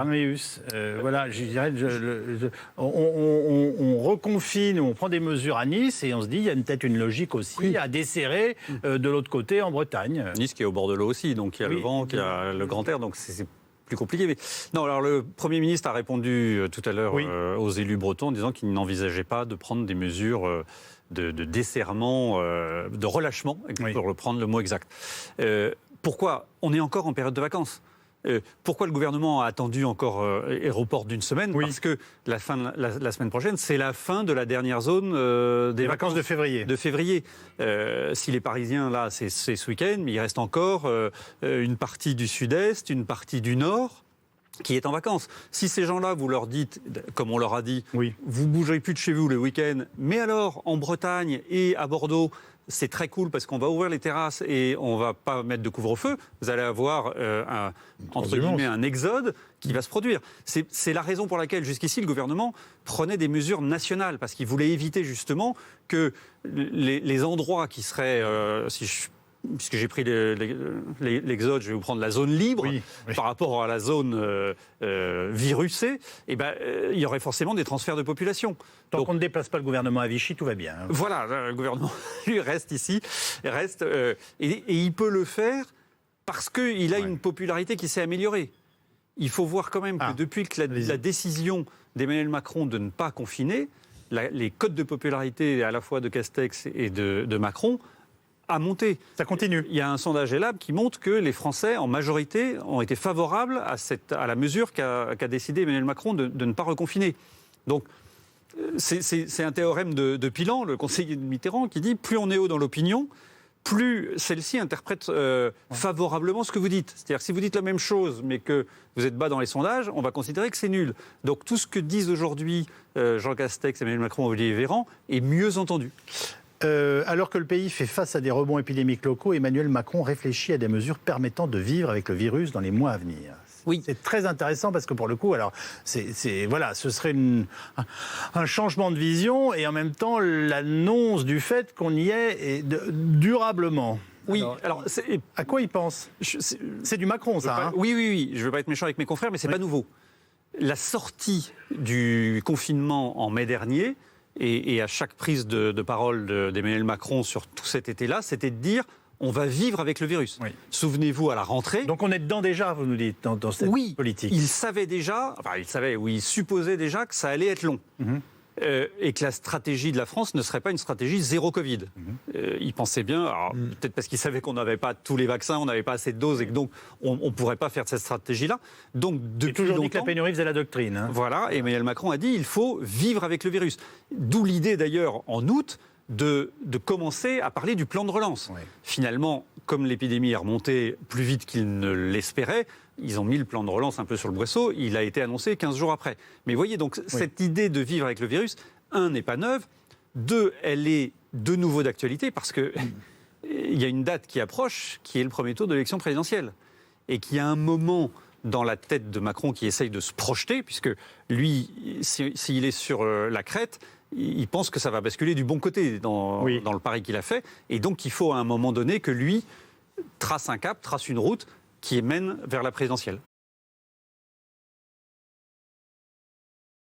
Arméus, voilà, je dirais, on reconfine, on prend des mesures à Nice et on se dit il y a peut-être une logique aussi à desserrer de l'autre côté en Bretagne. Nice qui est au bord de l'eau aussi, donc il y a le vent, il y a le grand air, donc c'est plus compliqué. Mais... Non, alors le Premier ministre a répondu tout à l'heure aux élus bretons en disant qu'il n'envisageait pas de prendre des mesures de desserrement, de relâchement, pour reprendre le mot exact. Pourquoi ? On est encore en période de vacances. Pourquoi le gouvernement a attendu encore et reporte d'une semaine ? Parce que la semaine prochaine, c'est la fin de la dernière zone des vacances de février. Si les Parisiens, là, c'est ce week-end, mais il reste encore une partie du sud-est, une partie du nord qui est en vacances. Si ces gens-là, vous leur dites, comme on leur a dit, vous ne bougerez plus de chez vous le week-end, mais alors en Bretagne et à Bordeaux, c'est très cool parce qu'on va ouvrir les terrasses et on ne va pas mettre de couvre-feu. Vous allez avoir entre guillemets un exode qui va se produire. C'est la raison pour laquelle jusqu'ici le gouvernement prenait des mesures nationales parce qu'il voulait éviter justement que les endroits qui seraient, puisque j'ai pris l'exode, je vais vous prendre la zone libre par rapport à la zone virusée, et il y aurait forcément des transferts de population. Tant qu'on ne déplace pas le gouvernement à Vichy, tout va bien. Voilà, le gouvernement, lui, reste ici, et il peut le faire parce qu'il a une popularité qui s'est améliorée. Il faut voir quand même que depuis que la décision d'Emmanuel Macron de ne pas confiner, les cotes de popularité à la fois de Castex et de Macron a monté. Ça continue. Il y a un sondage Elab qui montre que les Français, en majorité, ont été favorables à la mesure qu'a décidé Emmanuel Macron de ne pas reconfiner. Donc, c'est un théorème de Pilan, le conseiller de Mitterrand, qui dit plus on est haut dans l'opinion, plus celle-ci interprète favorablement ce que vous dites. C'est-à-dire que si vous dites la même chose, mais que vous êtes bas dans les sondages, on va considérer que c'est nul. Donc tout ce que disent aujourd'hui Jean Castex, Emmanuel Macron, Olivier Véran est mieux entendu. Alors que le pays fait face à des rebonds épidémiques locaux, Emmanuel Macron réfléchit à des mesures permettant de vivre avec le virus dans les mois à venir. Oui. C'est très intéressant parce que pour le coup, alors, voilà, ce serait un changement de vision et en même temps l'annonce du fait qu'on y est durablement. Oui, alors à quoi il pense ? C'est du Macron, ça. Oui. Je ne veux pas être méchant avec mes confrères, mais ce n'est pas nouveau. La sortie du confinement en mai dernier, et à chaque prise de parole d'Emmanuel Macron sur tout cet été-là, c'était de dire on va vivre avec le virus. Souvenez-vous à la rentrée. Donc on est dedans déjà, vous nous dites, dans cette politique. Il savait déjà, il supposait déjà que ça allait être long. Et que la stratégie de la France ne serait pas une stratégie zéro Covid. Il pensait bien, peut-être parce qu'il savait qu'on n'avait pas tous les vaccins, on n'avait pas assez de doses et que donc on ne pourrait pas faire cette stratégie-là. Donc depuis toujours longtemps, dit que la pénurie faisait la doctrine. Voilà, Emmanuel Macron a dit il faut vivre avec le virus. D'où l'idée d'ailleurs en août de commencer à parler du plan de relance. Finalement, comme l'épidémie est remontée plus vite qu'ils ne l'espéraient, ils ont mis le plan de relance un peu sur le boisseau, il a été annoncé 15 jours après. Mais voyez, donc cette idée de vivre avec le virus, n'est pas neuve, elle est de nouveau d'actualité parce qu'il y a une date qui approche, qui est le premier tour de l'élection présidentielle. Et qu'il y a un moment dans la tête de Macron qui essaye de se projeter, puisque lui, s'il est sur la crête, il pense que ça va basculer du bon côté dans le pari qu'il a fait. Et donc, il faut à un moment donné que lui trace un cap, trace une route qui mène vers la présidentielle.